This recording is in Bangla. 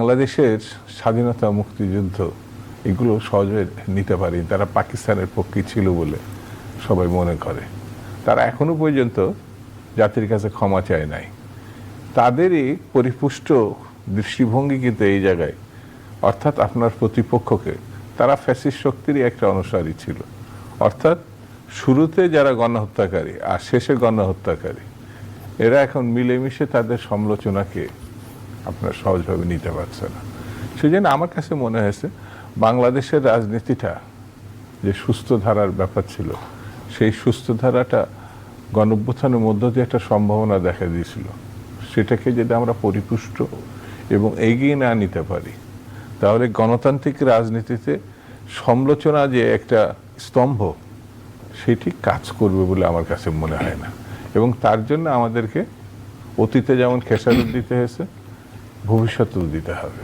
বাংলাদেশের স্বাধীনতা মুক্তিযুদ্ধ এগুলো সহজে নিতে পারি, তারা পাকিস্তানের পক্ষে ছিল বলে সবাই মনে করে। তারা এখনো পর্যন্ত জাতির কাছে ক্ষমা চায় নাই। তাদেরই পরিপুষ্ট দৃষ্টিভঙ্গি কিন্তু এই জায়গায়, অর্থাৎ আপনার প্রতিপক্ষকে তারা ফ্যাসিস্ট শক্তিরই একটা অনুসারী ছিল। অর্থাৎ শুরুতে যারা গণহত্যাকারী আর শেষে গণহত্যাকারী, এরা এখন মিলেমিশে তাদের সমালোচনাকে আপনার সহজভাবে নিতে পারছে না। সেই জন্য আমার কাছে মনে হয়েছে বাংলাদেশের রাজনীতিটা যে সুস্থ ধারার ব্যাপার ছিল, সেই সুস্থ ধারাটা গণঅভ্যুত্থানের মধ্য দিয়ে একটা সম্ভাবনা দেখা দিয়েছিল। সেটাকে যদি আমরা পরিপুষ্ট এবং এগিয়ে না নিতে পারি, তাহলে গণতান্ত্রিক রাজনীতিতে সমালোচনা যে একটা স্তম্ভ, সেটি কাজ করবে বলে আমার কাছে মনে হয় না। এবং তার জন্য আমাদেরকে অতীতে যেমন খেসারত দিতে হয়েছে, ভবিষ্যতেও দিতে হবে।